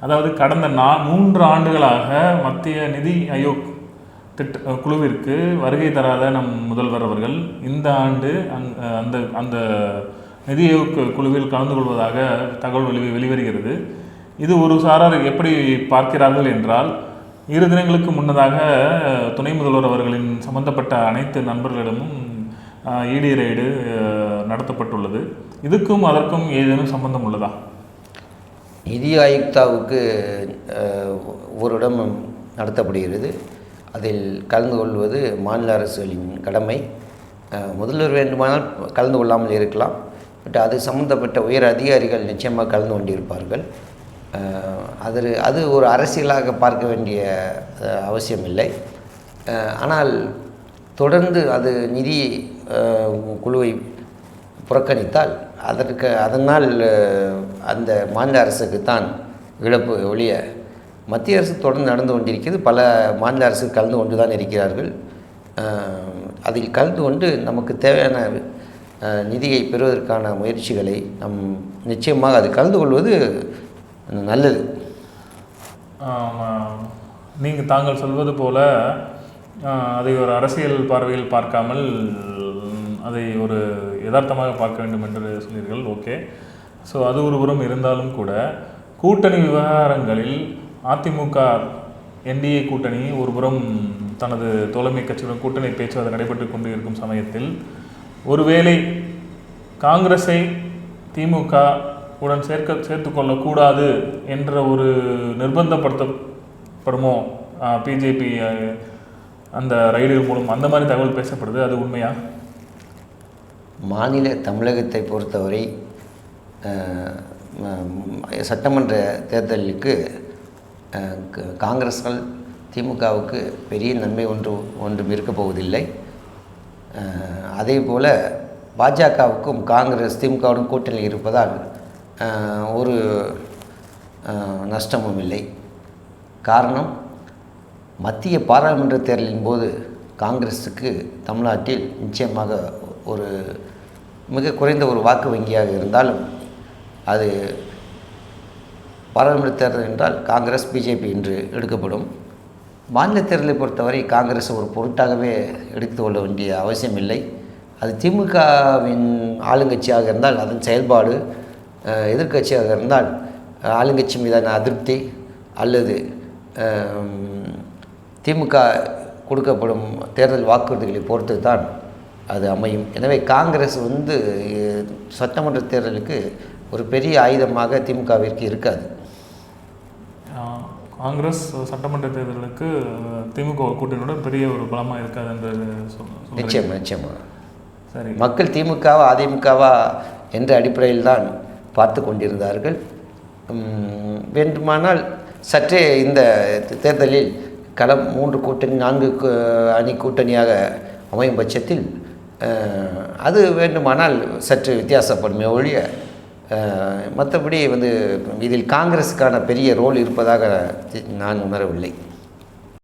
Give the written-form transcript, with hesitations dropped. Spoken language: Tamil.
அதாவது கடந்த 3 ஆண்டுகளாக மத்திய நிதி ஆயோக் குழுவிற்கு வருகை தராத நம் முதல்வர் அவர்கள் இந்த ஆண்டு அந்த அந்த நிதி ஆயோக் குழுவில் கலந்து கொள்வதாக தகவல் வெளிவருகிறது. இது ஒரு சாரார் எப்படி பார்க்கிறார்கள் என்றால், 2 தினங்களுக்கு முன்னதாக துணை முதல்வர் அவர்களின் சம்பந்தப்பட்ட அனைத்து நண்பர்களிடமும் இடி ரெய்டு நடத்தப்பட்டுள்ளது. இதுக்கும் அதற்கும் ஏதேனும் சம்பந்தம் உள்ளதா? நிதி ஆயுக்தாவுக்கு ஒரு இடம் நடத்தப்படுகிறது. அதில் கலந்து கொள்வது மாநில அரசுகளின் கடமை. முதல்வர் வேண்டுமானால் கலந்து கொள்ளாமல் இருக்கலாம். பட் அது சம்பந்தப்பட்ட உயர் அதிகாரிகள் நிச்சயமாக கலந்து கொண்டிருப்பார்கள். அது ஒரு அரசியலாக பார்க்க வேண்டிய அவசியம் இல்லை. ஆனால் தொடர்ந்து அது நிதி குழுவை புறக்கணித்தால் அதனால் அந்த மாநில அரசுக்கு தான் இழப்பு ஒழிய மத்திய அரசு தொடர்ந்து நடந்து கொண்டிருக்கிறது. பல மாநில அரசு கலந்து கொண்டு தான் இருக்கிறார்கள். அதில் கலந்து கொண்டு நமக்கு தேவையான நிதியை பெறுவதற்கான முயற்சிகளை நிச்சயமாக அது கலந்து கொள்வது நல்லது. நீங்கள் தாங்கள் சொல்வது போல அதை ஒரு அரசியல் பார்வையில் பார்க்காமல் அதை ஒரு யதார்த்தமாக பார்க்க வேண்டும் என்று சொன்னீர்கள். ஓகே. ஸோ அது ஒரு புறம் இருந்தாலும் கூட கூட்டணி விவகாரங்களில் அதிமுக என்டிஏ கூட்டணி ஒரு புறம் தனது தோழமை கட்சியுடன் கூட்டணி பேச்சுவார்த்தை நடைபெற்று கொண்டு இருக்கும் சமயத்தில் ஒருவேளை காங்கிரஸை திமுக உடன் சேர்த்து கொள்ளக்கூடாது என்ற ஒரு நிர்பந்தப்படுத்தப்படுமோ பிஜேபி அந்த ரைடுகள் மூலம், அந்த மாதிரி தகவல் பேசப்படுது. அது உண்மையா? மாநில தமிழகத்தை பொறுத்தவரை சட்டமன்ற தேர்தலுக்கு காங்கிரஸ்கள் திமுகவுக்கு பெரிய நன்மை ஒன்றும் இருக்கப் போவதில்லை. அதே போல் பாஜகவுக்கும் காங்கிரஸ் திமுகவுடன் கூட்டணி இருப்பதால் ஒரு நஷ்டமும் இல்லை. காரணம், மத்திய பாராளுமன்ற தேர்தலின் போது காங்கிரஸுக்கு தமிழ்நாட்டில் நிச்சயமாக ஒரு மிக குறைந்த ஒரு வாக்கு வங்கியாக இருந்தாலும் அது பாராளுமன்ற தேர்தல் என்றால் காங்கிரஸ் பிஜேபி என்று எடுக்கப்படும். மாநில தேர்தலை பொறுத்தவரை காங்கிரஸ் ஒரு பொருட்டாகவே எடுத்து கொள்ள வேண்டிய அவசியம் இல்லை. அது திமுகவின் ஆளுங்கட்சியாக இருந்தால் அதன் செயல்பாடு, எதிர்க்கட்சியாக இருந்தால் ஆளுங்கட்சி மீதான அதிருப்தி அல்லது திமுக கொடுக்கப்படும் தேர்தல் வாக்குறுதிகளை பொறுத்து தான் அது அமையும். எனவே காங்கிரஸ் சட்டமன்ற தேர்தலுக்கு ஒரு பெரிய ஆயுதமாக திமுகவிற்கு இருக்காது. காங்கிரஸ் சட்டமன்ற தேர்தலுக்கு திமுக கூட்டணியோட பெரிய ஒரு பலமாக இருக்காது என்று நிச்சயமாக. சரி, மக்கள் திமுகவா அதிமுகவா என்ற அடிப்படையில் தான் பார்த்து கொண்டிருந்தார்கள். வேண்டுமானால் சற்றே இந்த தேர்தலில் களம் 3 கூட்டணி 4 அணி கூட்டணியாக அமையும் பட்சத்தில் அது வேண்டுமானால் சற்று வித்தியாசப்படுமே ஒழிய மற்றபடி இதில் காங்கிரஸுக்கான பெரிய ரோல் இருப்பதாக நான் உணரவில்லை.